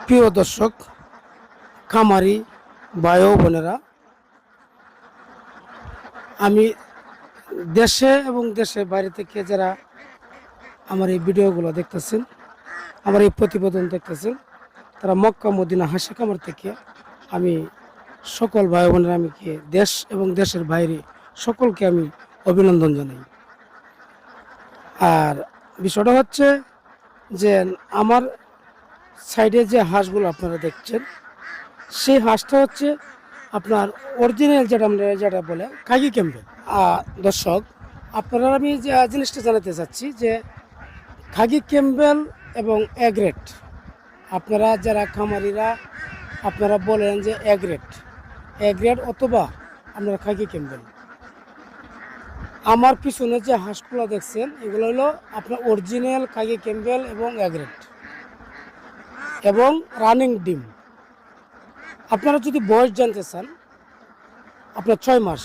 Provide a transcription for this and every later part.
প্রিয় দর্শক, খামারি ভাই ও বোনেরা, আমি দেশে এবং দেশের বাইরে থেকে যারা আমার এই ভিডিওগুলো দেখতেছেন, আমার এই প্রতিবেদন দেখতেছেন, তারা মক্কা মদিনা হাসি খামার থেকে আমি সকল ভাই বোনেরা আমিকে দেশ এবং দেশের বাইরে সকলকে আমি অভিনন্দন জানাই। আর বিষয়টা হচ্ছে যে আমার সাইডে যে হাঁসগুলো আপনারা দেখছেন, সেই হাঁসটা হচ্ছে আপনার অরিজিনাল, যেটা আমরা যেটা বলে খাকি ক্যাম্পেল। দর্শক, আপনারা আমি যে জিনিসটা জানাতে চাচ্ছি যে খাকি ক্যাম্পেল এবং এগ্রেট, আপনারা যারা খামারিরা আপনারা বলেন যে এগ্রেট অথবা আপনারা খাকি ক্যাম্পেল, আমার পিছনে যে হাঁসগুলো দেখছেন এগুলো হলো আপনার অরিজিনাল খাকি ক্যাম্পেল এবং এগ্রেট এবং রানিং ডিম। আপনারা যদি বয়স জানতে চান, আপনার 6 মাস,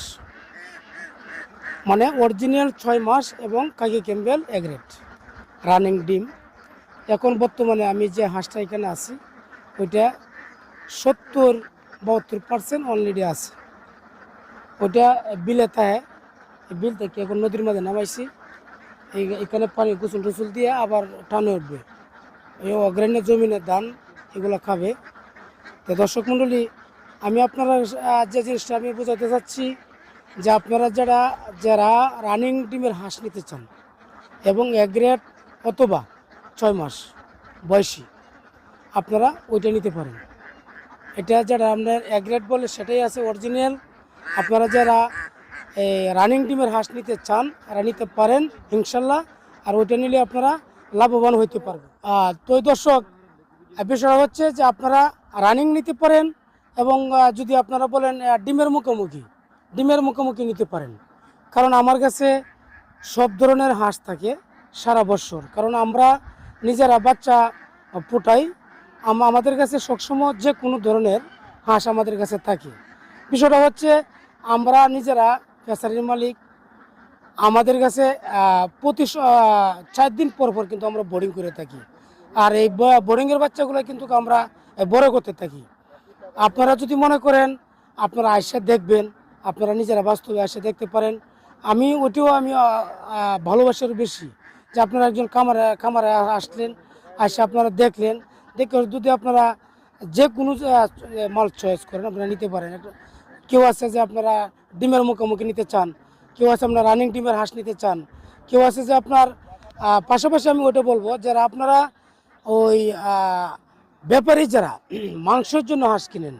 মানে অরিজিনাল 6 মাস এবং খাকি ক্যাম্পেল এগ্রেট রানিং ডিম। এখন বর্তমানে আমি যে হাঁসটা এখানে আছি ওইটা 70-72% অলরেডি আছে। ওইটা বিলে থাকে, বিল থেকে এখন নদীর মাঝে নামাইছি। এখানে পানি গোসল টুসুল দিয়ে আবার টানে উঠবে, এই অগ্রাণীয় জমিনের ধান এগুলো খাবে। তো দর্শক মণ্ডলী, আমি আপনারা যে জিনিসটা আমি বোঝাতে চাচ্ছি যে আপনারা যারা রানিং ডিমের হাঁস নিতে চান এবং এগ্রেট অথবা 6 মাস বয়সী, আপনারা ওইটা নিতে পারেন। এটা যারা আপনার এগ্রেট বলে সেটাই আছে অরিজিনাল। আপনারা যারা রানিং ডিমের হাঁস নিতে চান এরা নিতে পারেন ইনশাল্লাহ। আর ওইটা নিলে আপনারা লাভবান হইতে পারবেন। তো দর্শক, বিষয় হচ্ছে যে আপনারা রানিং নিতে পারেন এবং যদি আপনারা বলেন ডিমের মুখোমুখি নিতে পারেন। কারণ আমার কাছে সব ধরনের হাঁস থাকে সারা বছর, কারণ আমরা নিজেরা বাচ্চা ফুটাই। আমাদের কাছে সবসময় যে কোনো ধরনের হাঁস আমাদের কাছে থাকে। বিষয়টা হচ্ছে আমরা নিজেরা ফ্যাশারির মালিক, আমাদের কাছে প্রতি 4 দিন পর পর কিন্তু আমরা বোর্ডিং করে থাকি। আর এই বোর্ডিংয়ের বাচ্চাগুলো কিন্তু আমরা বড় করতে থাকি। আপনারা যদি মনে করেন আপনারা আইসা দেখবেন, আপনারা নিজেরা বাস্তবে এসে দেখতে পারেন। আমি ভালোবাসার বেশি যে আপনারা একজন খামারে আসলেন, আসে আপনারা দেখলেন, দেখে যদি আপনারা যে কোনো মাল চয়েস করেন আপনারা নিতে পারেন। কেউ আছে যে আপনারা ডিমের মুখোমুখি নিতে চান, কেউ আছে আপনার রানিং ডিমের হাঁস নিতে চান, কেউ আছে যে আপনার পাশাপাশি আমি ওটা বলবো যারা আপনারা ওই ব্যাপারী যারা মাংসের জন্য হাঁস কিনেন,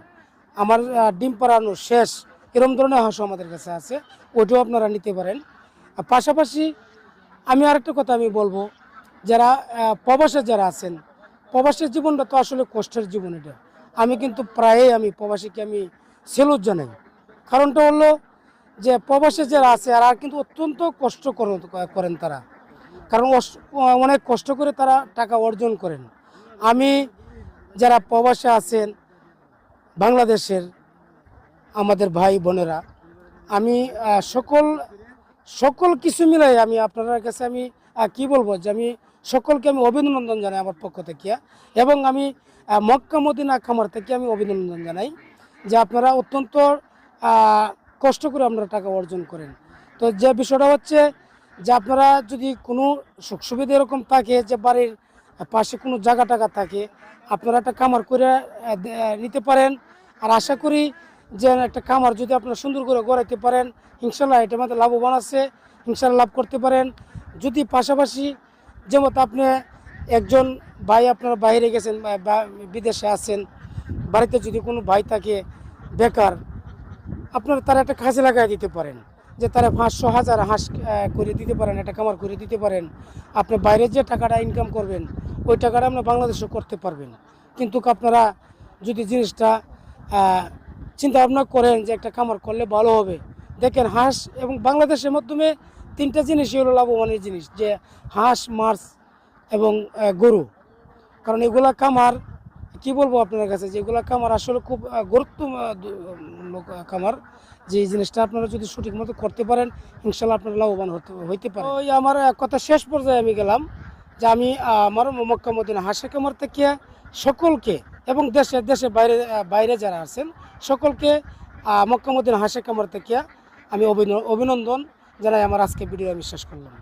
আমার ডিম পাড়ানো শেষ এরকম ধরনের হাঁসও আমাদের কাছে আছে, ওটাও আপনারা নিতে পারেন। পাশাপাশি আমি আরেকটা কথা আমি বলবো, যারা প্রবাসে যারা আছেন, প্রবাসের জীবনটা তো আসলে কষ্টের জীবন। এটা আমি কিন্তু প্রায়ই আমি প্রবাসীকে আমি সেলুট জানাই। কারণটা হলো যে প্রবাসে যারা আছে আর কিন্তু অত্যন্ত কষ্ট করেন তারা, কারণ অনেক কষ্ট করে তারা টাকা অর্জন করেন। আমি যারা প্রবাসে আছেন বাংলাদেশের আমাদের ভাই বোনেরা, আমি সকল কিছু মিলাই আমি আপনাদের কাছে আমি কি বলবো যে আমি সকলকে আমি অভিনন্দন জানাই আমার পক্ষ থেকে। এবং আমি মক্কা মদিনা খামার থেকে আমি অভিনন্দন জানাই যে আপনারা অত্যন্ত কষ্ট করে আপনারা টাকা অর্জন করেন। তো যে বিষয়টা হচ্ছে যে আপনারা যদি কোনো সুখ সুবিধা এরকম থাকে যে বাড়ির পাশে কোনো জায়গা টাকা থাকে, আপনারা একটা খামার করে নিতে পারেন। আর আশা করি যে একটা খামার যদি আপনারা সুন্দর করে গড়াইতে পারেন, ইনশাল্লাহ এটার মধ্যে লাভবান আছে, ইনশাল্লাহ লাভ করতে পারেন। যদি পাশাপাশি যেমন আপনি একজন ভাই আপনারা বাইরে গেছেন বা বিদেশে আছেন, বাড়িতে যদি কোনো ভাই থাকে বেকার, আপনারা তারা একটা কাজে লাগাই দিতে পারেন, যে তারা 500-1000 হাঁস করে দিতে পারেন, একটা খামার করে দিতে পারেন। আপনি বাইরে যে টাকাটা ইনকাম করবেন ওই টাকাটা আপনি বাংলাদেশে করতে পারবেন। কিন্তু আপনারা যদি জিনিসটা চিন্তা ভাবনা করেন যে একটা খামার করলে ভালো হবে, দেখেন হাঁস এবং বাংলাদেশের মাধ্যমে 3টা জিনিসই হলো লাভবানের জিনিস, যে হাঁস, মাছ এবং গরু। কারণ এগুলা খামার কি বলবো আপনার কাছে, যে এগুলা খামার আসলে খুব গুরুত্বপূর্ণ খামার। যে এই জিনিসটা আপনারা যদি সঠিক মতো করতে পারেন ইনশাল্লাহ আপনারা লাভবান হইতে পারেন। ওই আমার কথা শেষ পর্যায়ে আমি গেলাম যে আমি আমার মক্কা মদিনা হাঁসের খামার থেকে সকলকে এবং দেশে দেশে বাইরে বাইরে যারা আছেন সকলকে মক্কা মদিনা হাসে কামার থেকে আমি অভিনন্দন জানাই আমার আজকে ভিডিও আমি শেষ করলাম।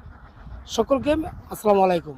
সকলকে আসসালামু আলাইকুম।